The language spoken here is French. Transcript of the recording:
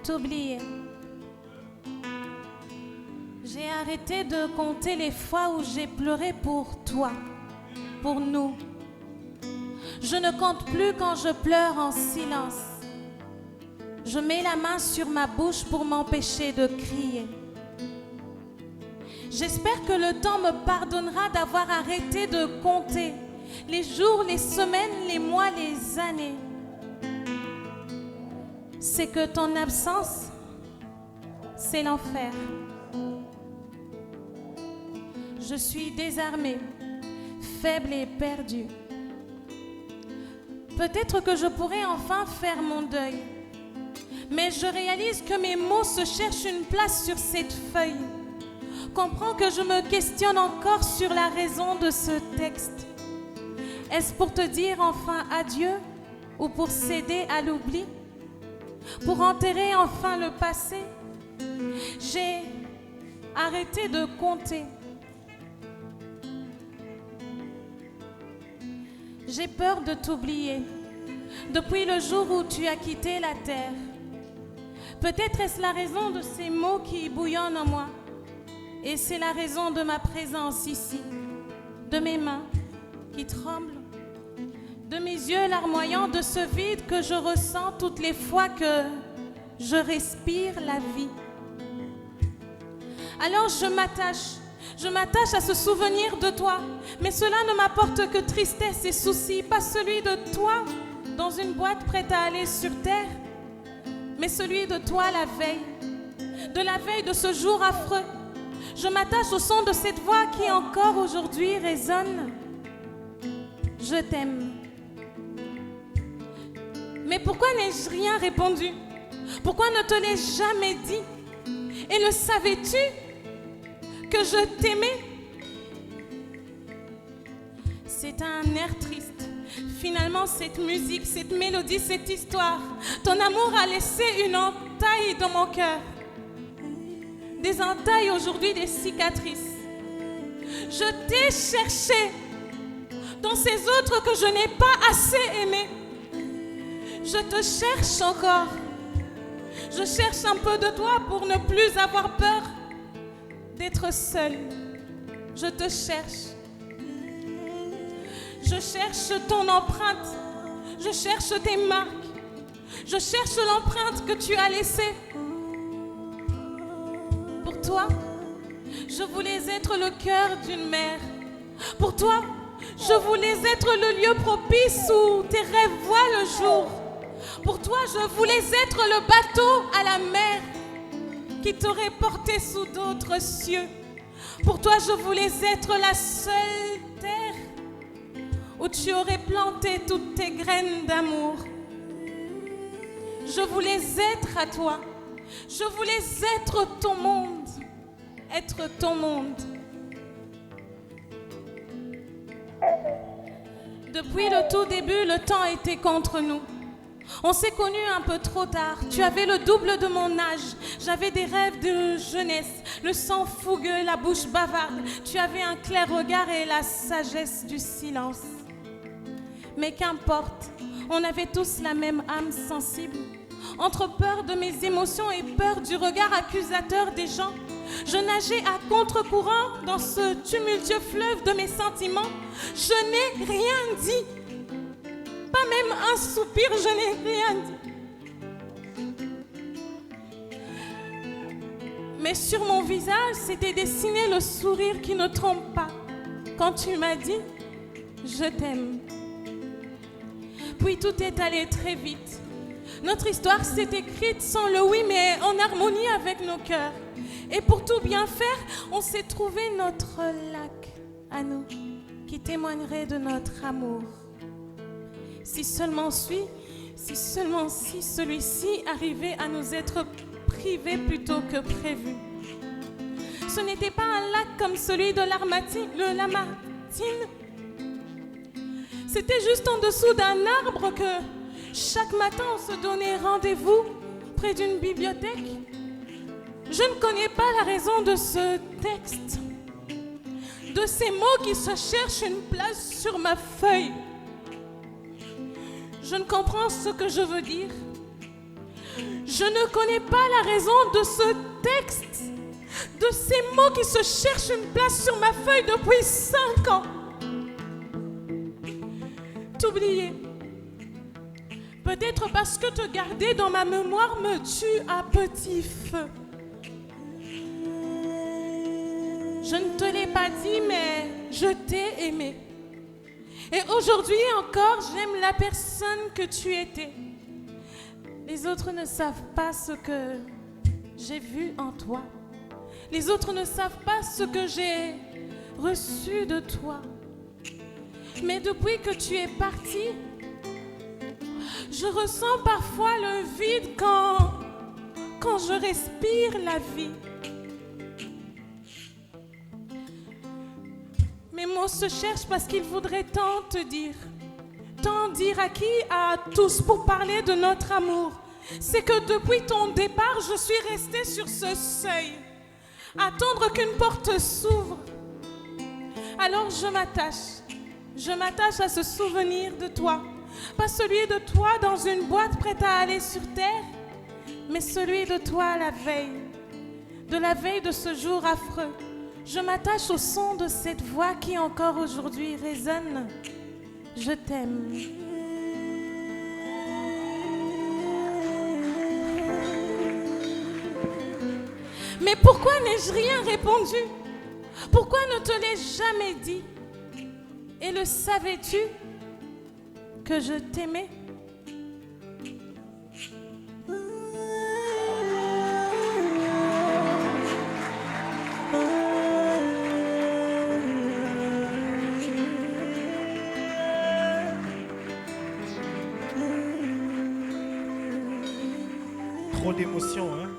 t'oublier. J'ai arrêté de compter les fois où j'ai pleuré pour toi, pour nous. Je ne compte plus quand je pleure en silence. Je mets la main sur ma bouche pour m'empêcher de crier. J'espère que le temps me pardonnera d'avoir arrêté de compter les jours, les semaines, les mois, les années. C'est que ton absence, c'est l'enfer. Je suis désarmée, faible et perdue. Peut-être que je pourrai enfin faire mon deuil. Mais je réalise que mes mots se cherchent une place sur cette feuille. Comprends que je me questionne encore sur la raison de ce texte. Est-ce pour te dire enfin adieu ou pour céder à l'oubli? Pour enterrer enfin le passé? J'ai arrêté de compter. J'ai peur de t'oublier depuis le jour où tu as quitté la terre. Peut-être est-ce la raison de ces mots qui bouillonnent en moi. Et c'est la raison de ma présence ici, de mes mains qui tremblent, de mes yeux larmoyants, de ce vide que je ressens toutes les fois que je respire la vie. Alors je m'attache à ce souvenir de toi, mais cela ne m'apporte que tristesse et soucis, pas celui de toi dans une boîte prête à aller sur terre, mais celui de toi la veille de ce jour affreux. Je m'attache au son de cette voix qui encore aujourd'hui résonne. Je t'aime. Mais pourquoi n'ai-je rien répondu? Pourquoi ne te l'ai-je jamais dit? Et le savais-tu que je t'aimais? C'est un air triste. Finalement, cette musique, cette mélodie, cette histoire, ton amour a laissé une entaille dans mon cœur. Des entailles aujourd'hui, des cicatrices. Je t'ai cherché dans ces autres que je n'ai pas assez aimés. Je te cherche encore. Je cherche un peu de toi pour ne plus avoir peur d'être seule. Je te cherche. Je cherche ton empreinte. Je cherche tes marques. Je cherche l'empreinte que tu as laissée. Pour toi, je voulais être le cœur d'une mère. Pour toi, je voulais être le lieu propice où tes rêves voient le jour. Pour toi, je voulais être le bateau à la mer qui t'aurait porté sous d'autres cieux. Pour toi, je voulais être la seule terre où tu aurais planté toutes tes graines d'amour. Je voulais être à toi. Je voulais être ton monde. Être ton monde. Depuis le tout début, le temps était contre nous. On s'est connus un peu trop tard. Tu avais le double de mon âge. J'avais des rêves de jeunesse, le sang fougueux, la bouche bavarde. Tu avais un clair regard et la sagesse du silence. Mais qu'importe, on avait tous la même âme sensible. Entre peur de mes émotions et peur du regard accusateur des gens, je nageais à contre-courant dans ce tumultueux fleuve de mes sentiments. Je n'ai rien dit. Pas même un soupir, je n'ai rien dit. Mais sur mon visage s'était dessiné le sourire qui ne trompe pas quand tu m'as dit « Je t'aime ». Puis tout est allé très vite. Notre histoire s'est écrite sans le oui, mais en harmonie avec nos cœurs. Et pour tout bien faire, on s'est trouvé notre lac à nous, qui témoignerait de notre amour. Si seulement si celui-ci arrivait à nous être privé plutôt que prévu. Ce n'était pas un lac comme celui de le Lamartine. C'était juste en dessous d'un arbre que chaque matin on se donnait rendez-vous près d'une bibliothèque. Je ne connais pas la raison de ce texte, de ces mots qui se cherchent une place sur ma feuille. Je ne comprends ce que je veux dire. Je ne connais pas la raison de ce texte, de ces mots qui se cherchent une place sur ma feuille depuis 5 ans. T'oublier. Peut-être parce que te garder dans ma mémoire me tue à petit feu. Je ne te l'ai pas dit, mais je t'ai aimé. Et aujourd'hui encore, j'aime la personne que tu étais. Les autres ne savent pas ce que j'ai vu en toi. Les autres ne savent pas ce que j'ai reçu de toi. Mais depuis que tu es parti, je ressens parfois le vide quand je respire la vie. Mes mots se cherchent parce qu'ils voudraient tant te dire. Tant dire à qui? À tous pour parler de notre amour. C'est que depuis ton départ, je suis restée sur ce seuil. Attendre qu'une porte s'ouvre. Alors je m'attache. Je m'attache à ce souvenir de toi. Pas celui de toi dans une boîte prête à aller sur terre, mais celui de toi la veille. De la veille de ce jour affreux. Je m'attache au son de cette voix qui encore aujourd'hui résonne. Je t'aime. Mais pourquoi n'ai-je rien répondu? Pourquoi ne te l'ai jamais dit? Et le savais-tu que je t'aimais? Trop d'émotions, hein?